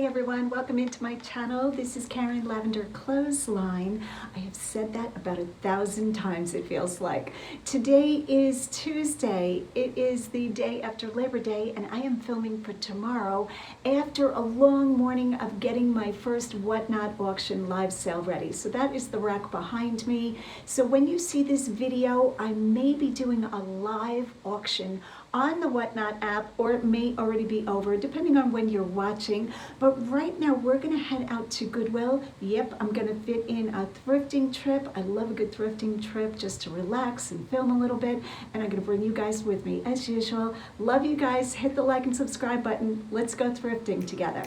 Hi everyone, welcome into my channel. This is Karen Lavenderclothesline. I have said that about 1,000 times, it feels like. Today is Tuesday. It is the day after Labor Day and I am filming for tomorrow after a long morning of getting my first Whatnot auction live sale ready. So that is the rack behind me. So when you see this video, I may be doing a live auction on the Whatnot app, or it may already be over depending on when you're watching. But right now we're gonna head out to Goodwill. Yep, I'm gonna fit in a thrifting trip. I love a good thrifting trip just to relax and film a little bit, and I'm gonna bring you guys with me as usual. Love you guys. Hit the like and subscribe button. Let's go thrifting together.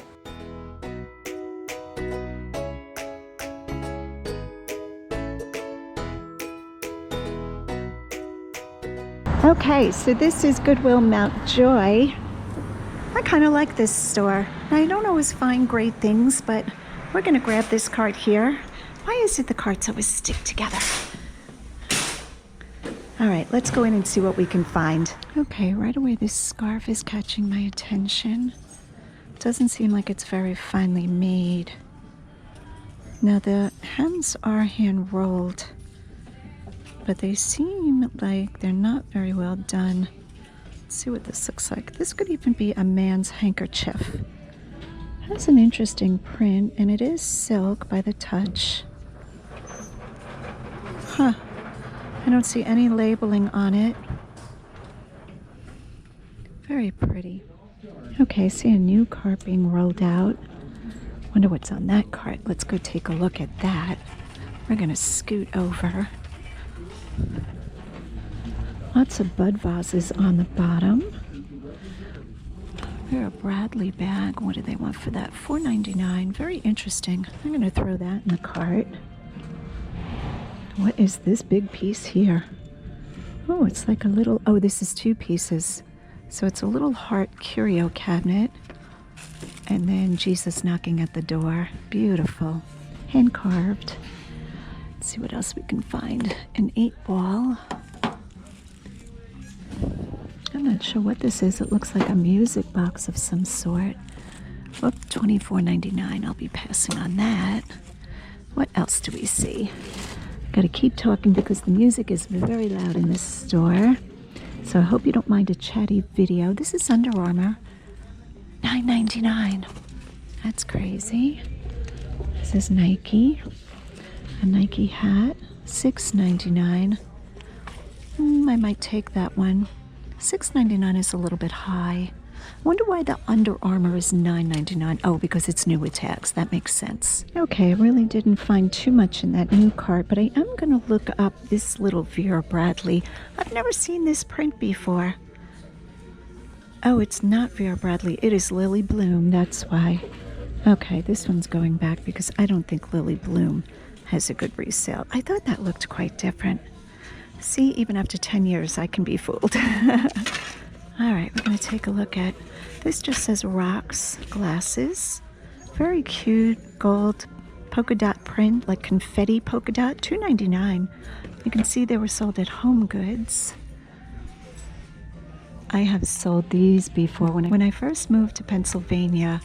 Okay, so this is Goodwill Mountjoy. I kind of like this store. I don't always find great things, but we're gonna grab this cart here. Why is it the carts always stick together? All right, let's go in and see what we can find. Okay, right away this scarf is catching my attention. Doesn't seem like it's very finely made. Now the hems are hand rolled, but they seem like they're not very well done. Let's see what this looks like. This could even be a man's handkerchief. It has an interesting print, and it is silk by the touch. Huh. I don't see any labeling on it. Very pretty. Okay, I see a new cart being rolled out. Wonder what's on that cart. Let's go take a look at that. We're gonna scoot over. Lots of bud vases on the bottom. Here, a Bradley bag. What do they want for that? $4.99. Very interesting. I'm going to throw that in the cart. What is this big piece here? Oh, it's like a little... Oh, this is two pieces. So it's a little heart curio cabinet. And then Jesus knocking at the door. Beautiful. Hand carved. Let's see what else we can find. An 8-ball. I'm not sure what this is. It looks like a music box of some sort. Whoop, $24.99. I'll be passing on that. What else do we see? Gotta keep talking because the music is very loud in this store. So I hope you don't mind a chatty video. This is Under Armour. $9.99. That's crazy. This is Nike. A Nike hat, $6.99. I might take that one. $6.99 is a little bit high. I wonder why the Under Armour is $9.99. Oh, because it's new with tags. That makes sense. Okay, I really didn't find too much in that new cart, but I am going to look up this little Vera Bradley. I've never seen this print before. Oh, it's not Vera Bradley. It is Lily Bloom. That's why. Okay, this one's going back because I don't think Lily Bloom has a good resale. I thought that looked quite different. See, even after 10 years, I can be fooled. All right, we're going to take a look at, this just says rocks, glasses. Very cute gold polka dot print, like confetti polka dot, $2.99. You can see they were sold at Home Goods. I have sold these before. When I first moved to Pennsylvania,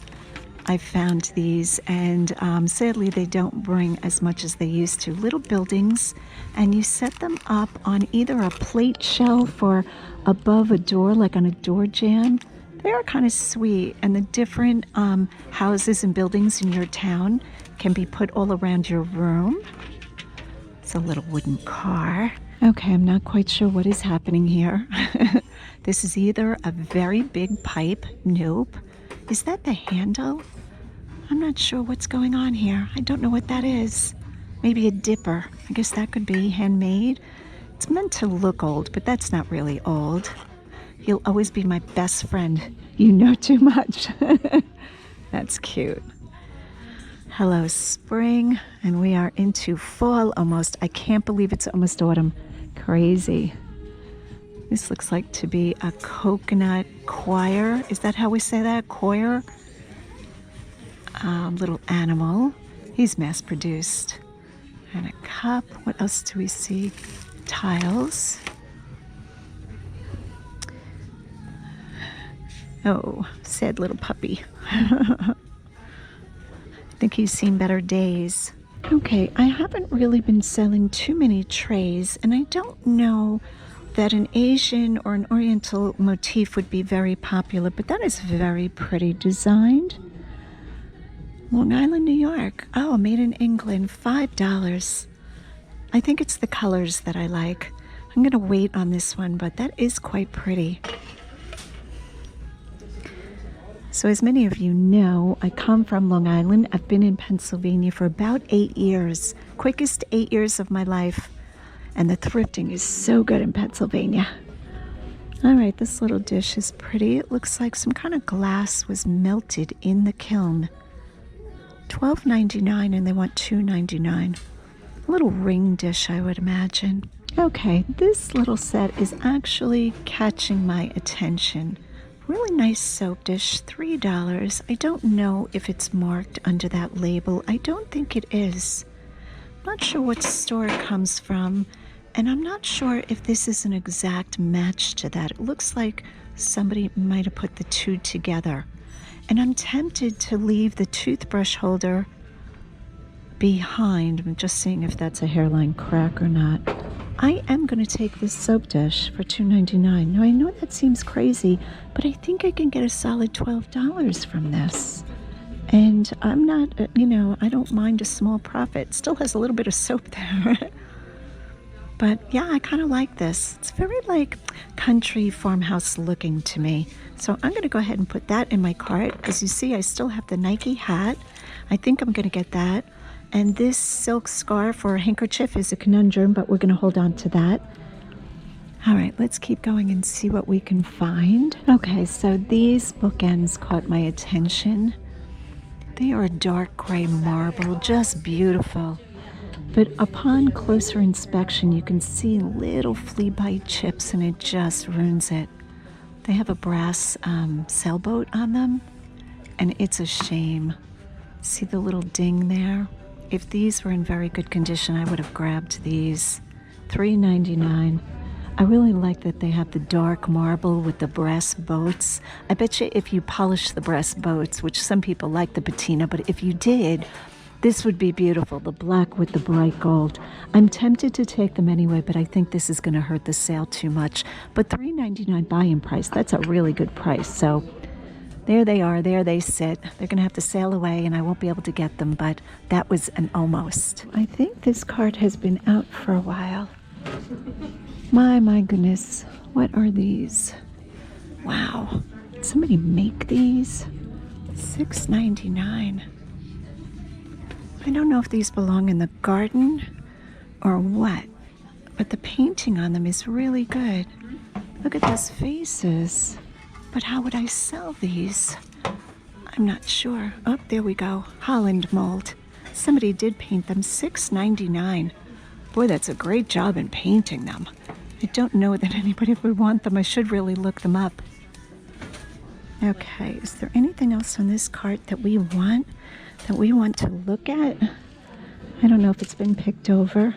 I found these, and sadly they don't bring as much as they used to. Little buildings, and you set them up on either a plate shelf or above a door, like on a door jamb. They are kind of sweet, and the different houses and buildings in your town can be put all around your room. It's a little wooden car. Okay, I'm not quite sure what is happening here. This is either a very big pipe. Nope. Is that the handle? I'm not sure what's going on here. I don't know what that is. Maybe a dipper. I guess that could be handmade. It's meant to look old, but that's not really old. You'll always be my best friend. You know too much. That's cute. Hello, spring, and we are into fall almost. I can't believe it's almost autumn. Crazy. This looks like to be a coconut choir. Is that how we say that? Choir? Little animal. He's mass produced. And a cup. What else do we see? Tiles. Oh, sad little puppy. think he's seen better days. Okay, I haven't really been selling too many trays, and I don't know that an Asian or an Oriental motif would be very popular, but that is very pretty designed. Long Island, New York. Oh, made in England, $5. I think it's the colors that I like. I'm gonna wait on this one, but that is quite pretty. So as many of you know, I come from Long Island. I've been in Pennsylvania for about 8 years, quickest 8 years of my life. And the thrifting is so good in Pennsylvania. All right, this little dish is pretty. It looks like some kind of glass was melted in the kiln. $12.99 and they want $2.99. A little ring dish, I would imagine. Okay, this little set is actually catching my attention. Really nice soap dish, $3. I don't know if it's marked under that label. I don't think it is. Not sure what store it comes from, and I'm not sure if this is an exact match to that. It looks like somebody might have put the two together. And I'm tempted to leave the toothbrush holder behind. I'm just seeing if that's a hairline crack or not. I am going to take this soap dish for $2.99. Now, I know that seems crazy, but I think I can get a solid $12 from this. And I'm not, I don't mind a small profit. It still has a little bit of soap there. But yeah, I kind of like this. It's very like country farmhouse looking to me. So I'm going to go ahead and put that in my cart. As you see, I still have the Nike hat. I think I'm going to get that. And this silk scarf or handkerchief is a conundrum, but we're going to hold on to that. All right, let's keep going and see what we can find. Okay, so these bookends caught my attention. They are a dark gray marble, just beautiful. But upon closer inspection, you can see little flea bite chips and it just ruins it. They have a brass sailboat on them, and it's a shame. See the little ding there? If these were in very good condition, I would have grabbed these. $3.99. I really like that they have the dark marble with the brass boats. I bet you if you polish the brass boats, which some people like the patina, but if you did, this would be beautiful, the black with the bright gold. I'm tempted to take them anyway, but I think this is going to hurt the sale too much. But $3.99 buy-in price, that's a really good price. So there they are, there they sit. They're going to have to sail away and I won't be able to get them, but that was an almost. I think this cart has been out for a while. My goodness, what are these? Wow, did somebody make these? $6.99. I don't know if these belong in the garden or what, but the painting on them is really good. Look at those faces. But how would I sell these? I'm not sure. Oh, there we go. Holland mold. Somebody did paint them. $6.99. Boy, that's a great job in painting them. I don't know that anybody would want them. I should really look them up. Okay, is there anything else on this cart that we want to look at? I don't know if it's been picked over,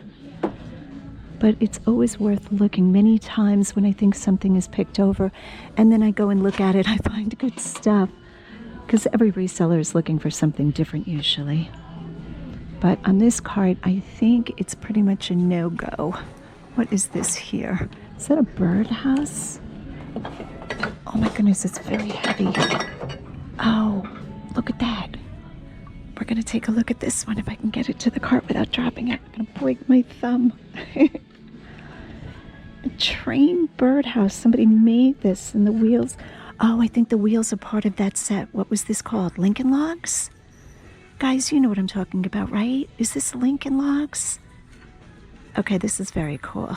but it's always worth looking. Many times when I think something is picked over and then I go and look at it, I find good stuff because every reseller is looking for something different usually. But on this cart, I think it's pretty much a no-go. What is this here? Is that a birdhouse? Oh my goodness, it's very heavy. Oh, look at that. We're going to take a look at this one if I can get it to the cart without dropping it. I'm going to break my thumb. A train birdhouse. Somebody made this and the wheels. Oh, I think the wheels are part of that set. What was this called? Lincoln Logs? Guys, you know what I'm talking about, right? Is this Lincoln Logs? Okay, this is very cool.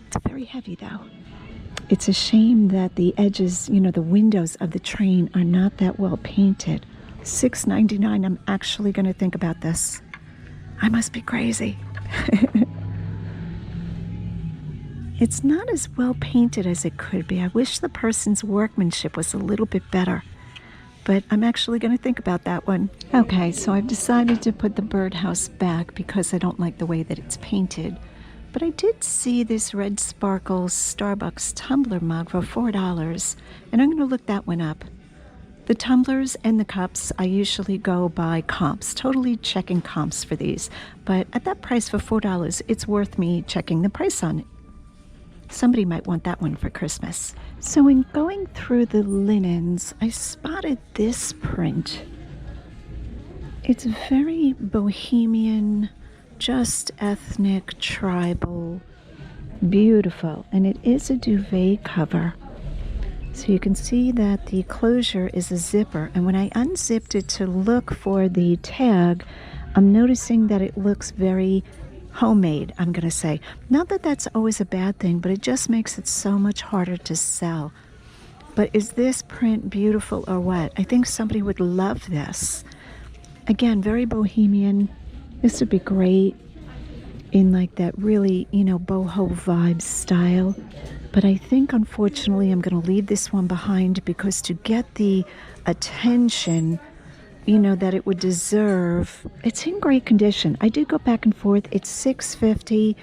It's very heavy though. It's a shame that the edges, the windows of the train are not that well painted. $6.99. I'm actually going to think about this. I must be crazy. It's not as well painted as it could be. I wish the person's workmanship was a little bit better. But I'm actually going to think about that one. Okay, so I've decided to put the birdhouse back because I don't like the way that it's painted. But I did see this red sparkle Starbucks tumbler mug for $4, and I'm going to look that one up. The tumblers and the cups, I usually go by comps, totally checking comps for these. But at that price for $4, it's worth me checking the price on it. Somebody might want that one for Christmas. So in going through the linens, I spotted this print. It's very bohemian, just ethnic, tribal, beautiful. And it is a duvet cover. So you can see that the closure is a zipper. And when I unzipped it to look for the tag, I'm noticing that it looks very homemade, I'm going to say. Not that that's always a bad thing, but it just makes it so much harder to sell. But is this print beautiful or what? I think somebody would love this. Again, very bohemian. This would be great in like that really, you know, boho vibe style. But I think, unfortunately, I'm going to leave this one behind because to get the attention, you know, that it would deserve, it's in great condition. I did go back and forth. It's $6.50.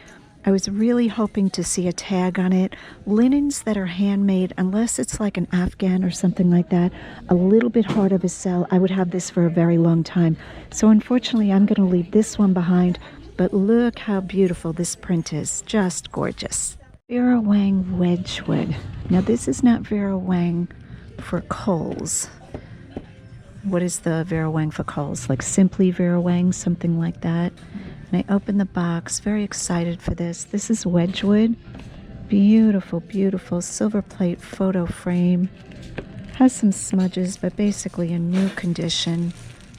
I was really hoping to see a tag on it. Linens that are handmade, unless it's like an Afghan or something like that, a little bit harder to sell. I would have this for a very long time. So unfortunately, I'm going to leave this one behind. But look how beautiful this print is. Just gorgeous. Vera Wang Wedgwood. Now this is not Vera Wang for Kohl's. What is the Vera Wang for Kohl's? Like Simply Vera Wang, something like that. And I opened the box, very excited for this. This is Wedgwood. Beautiful, beautiful silver plate photo frame. Has some smudges, but basically a new condition.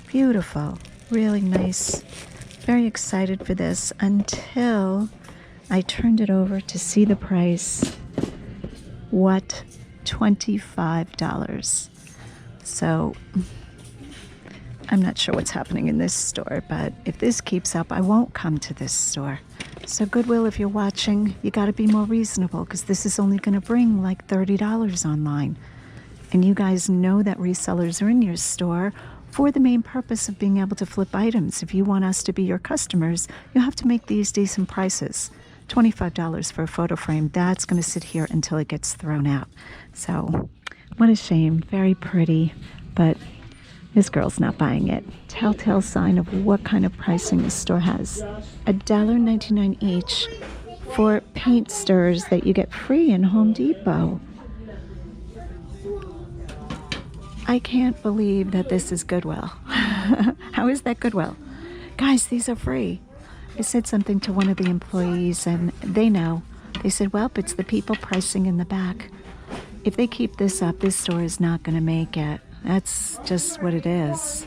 Beautiful, really nice. Very excited for this until I turned it over to see the price. What? $25. So I'm not sure what's happening in this store, but if this keeps up, I won't come to this store. So Goodwill, if you're watching, you got to be more reasonable because this is only going to bring like $30 online. And you guys know that resellers are in your store for the main purpose of being able to flip items. If you want us to be your customers, you have to make these decent prices. $25 for a photo frame, that's going to sit here until it gets thrown out. So what a shame. Very pretty, but this girl's not buying it. Telltale sign of what kind of pricing the store has. $1.99 each for paint stirrers that you get free in Home Depot. I can't believe that this is Goodwill. How is that Goodwill? Guys, these are free. I said something to one of the employees and they know. They said, well, it's the people pricing in the back. If they keep this up, this store is not going to make it. That's just what it is.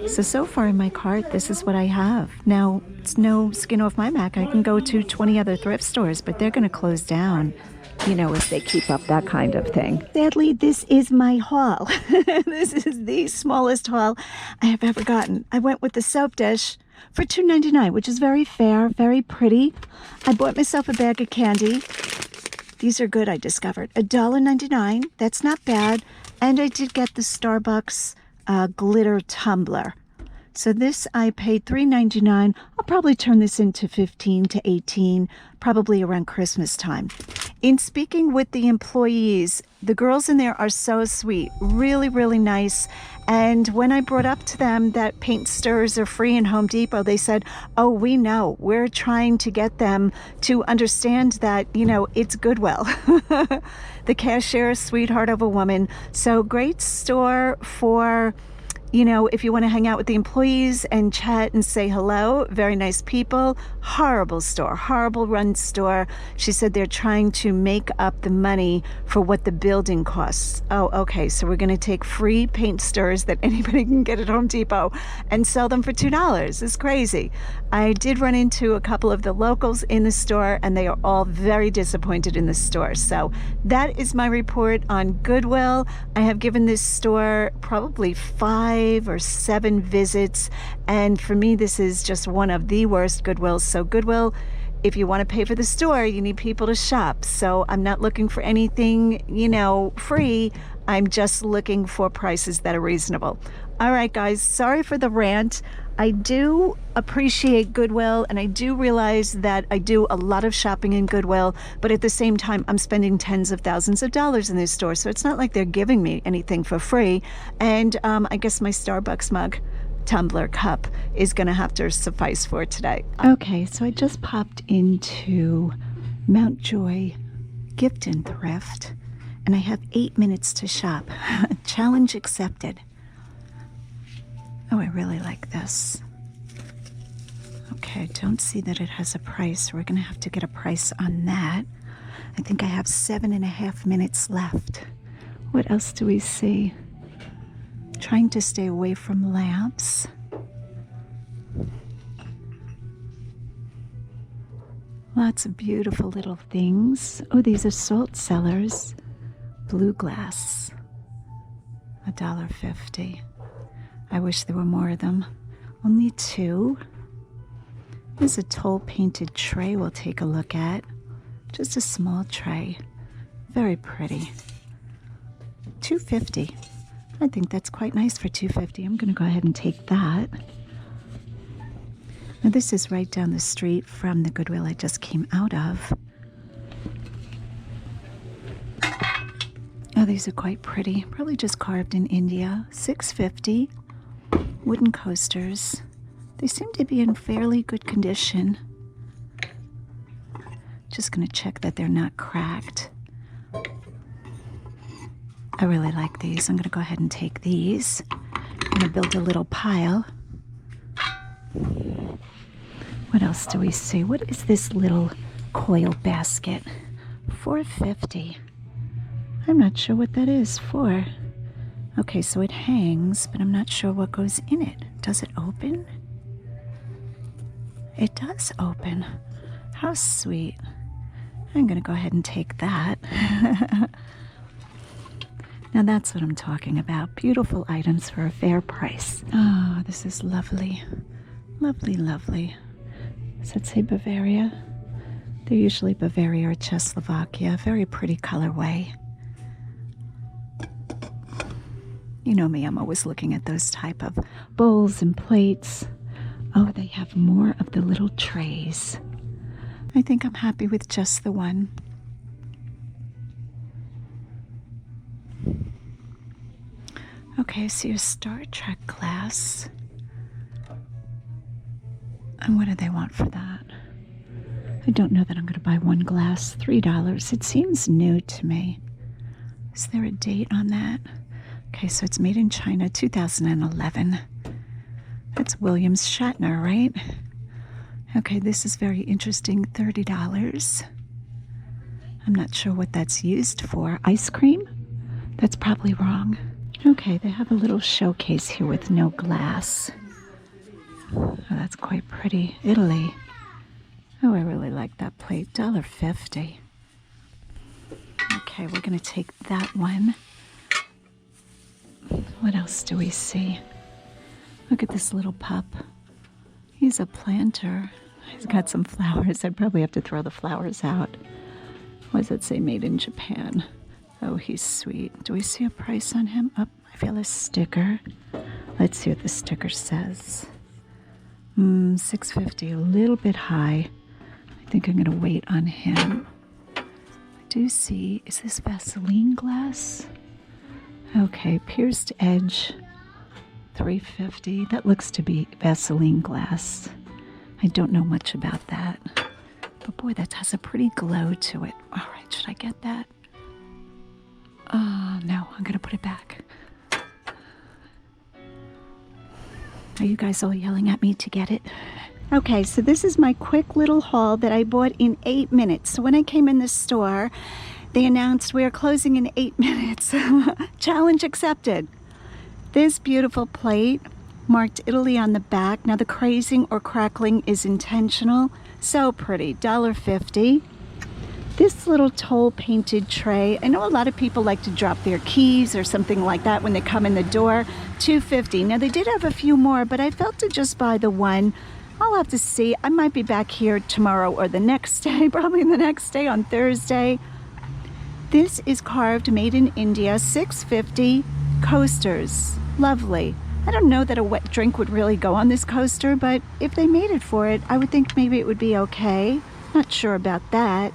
So far in my cart, this is what I have. Now, it's no skin off my back. I can go to 20 other thrift stores, but they're going to close down, you know, if they keep up that kind of thing. Sadly, this is my haul. This is the smallest haul I have ever gotten. I went with the soap dish for $2.99, which is very fair, very pretty. I bought myself a bag of candy. These are good, I discovered. $1.99, that's not bad. And I did get the Starbucks glitter tumbler. So this I paid $3.99. I'll probably turn this into $15 to $18, probably around Christmas time. In speaking with the employees, the girls in there are so sweet, really, really nice. And when I brought up to them that paint stirrers are free in Home Depot, they said, oh, we know. We're trying to get them to understand that, you know, it's Goodwill. The cashier, sweetheart of a woman. So great store for, you know, if you want to hang out with the employees and chat and say hello. Very nice people. Horrible store, horrible run store. She said they're trying to make up the money for what the building costs. Oh, okay. So we're going to take free paint stirrers that anybody can get at Home Depot and sell them for $2. It's crazy. I did run into a couple of the locals in the store and they are all very disappointed in the store. So that is my report on Goodwill. I have given this store probably 5 or 7 visits, and for me this is just one of the worst Goodwills. So Goodwill, if you want to pay for the store, you need people to shop. So I'm not looking for anything, you know, free. I'm just looking for prices that are reasonable. All right, guys, sorry for the rant. I do appreciate Goodwill, and I do realize that I do a lot of shopping in Goodwill, but at the same time, I'm spending tens of thousands of dollars in this store, so it's not like they're giving me anything for free. And I guess my Starbucks mug, tumbler, cup is gonna have to suffice for today. Okay, so I just popped into Mountjoy Gift and Thrift, and I have 8 minutes to shop. Challenge accepted. Oh, I really like this. Okay, don't see that it has a price. We're gonna have to get a price on that. I think I have 7.5 minutes left. What else do we see? Trying to stay away from lamps. Lots of beautiful little things. Oh, these are salt cellars. Blue glass. $1.50. I wish there were more of them. Only 2. There's a toll painted tray we'll take a look at. Just a small tray. Very pretty. $2.50. I think that's quite nice for $2.50. I'm going to go ahead and take that. Now this is right down the street from the Goodwill I just came out of. Oh, these are quite pretty. Probably just carved in India. $6.50. Wooden coasters. They seem to be in fairly good condition. Just going to check that they're not cracked. I really like these. I'm going to go ahead and take these. I'm going to build a little pile. What else do we see? What is this little coil basket? $4.50. I'm not sure what that is for. Okay, so it hangs, but I'm not sure what goes in it. Does it open? It does open. How sweet. I'm going to go ahead and take that. Now that's what I'm talking about. Beautiful items for a fair price. Oh, this is lovely. Lovely, lovely. Does that say Bavaria? They're usually Bavaria or Czechoslovakia. Very pretty colorway. You know me, I'm always looking at those type of bowls and plates. Oh, they have more of the little trays. I think I'm happy with just the one. Okay, I see a Star Trek glass. And what do they want for that? I don't know that I'm going to buy one glass. $3. It seems new to me. Is there a date on that? Okay, so it's made in China, 2011. That's Williams Shatner, right? Okay, this is very interesting, $30. I'm not sure what that's used for. Ice cream? That's probably wrong. Okay, they have a little showcase here with no glass. Oh, that's quite pretty. Italy. Oh, I really like that plate. $1.50. Okay, we're going to take that one. What else do we see? Look at this little pup. He's a planter. He's got some flowers. I'd probably have to throw the flowers out. What does it say? Made in Japan. Oh, he's sweet. Do we see a price on him? Oh, I feel a sticker. Let's see what the sticker says. $6.50. A little bit high. I think I'm going to wait on him. I do see... Is this Vaseline glass? Okay, pierced edge, $3.50. That looks to be Vaseline glass. I don't know much about that. But boy, that has a pretty glow to it. All right, should I get that? Oh, no, I'm going to put it back. Are you guys all yelling at me to get it? Okay, so this is my quick little haul that I bought in 8 minutes. So when I came in the store, they announced we are closing in 8 minutes. Challenge accepted. This beautiful plate marked Italy on the back. Now the crazing or crackling is intentional. So pretty. $1.50. This little toll painted tray. I know a lot of people like to drop their keys or something like that when they come in the door. $2.50. Now they did have a few more, but I felt to just buy the one. I'll have to see. I might be back here tomorrow or the next day, probably the next day on Thursday. This is carved, made in India, $6.50 coasters. Lovely. I don't know that a wet drink would really go on this coaster, but if they made it for it, I would think maybe it would be okay. Not sure about that.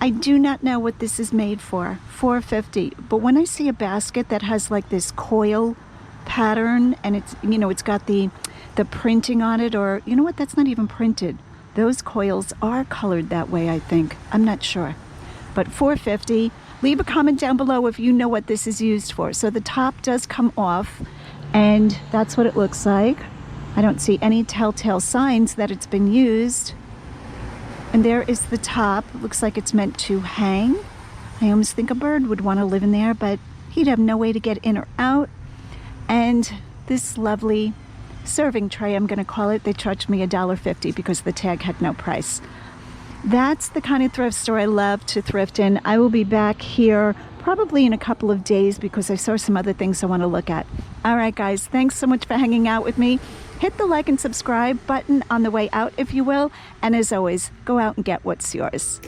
I do not know what this is made for. $4.50. But when I see a basket that has like this coil pattern and it's, you know, it's got the printing on it, or you know what, that's not even printed. Those coils are colored that way, I think. I'm not sure. But $4.50. Leave a comment down below if you know what this is used for. So the top does come off, and that's what it looks like. I don't see any telltale signs that it's been used. And there is the top. It looks like it's meant to hang. I almost think a bird would want to live in there, but he'd have no way to get in or out. And this lovely serving tray, I'm going to call it, they charged me $1.50 because the tag had no price. That's the kind of thrift store I love to thrift in. I will be back here probably in a couple of days because I saw some other things I want to look at. All right, guys, thanks so much for hanging out with me. Hit the like and subscribe button on the way out, if you will. And as always, go out and get what's yours.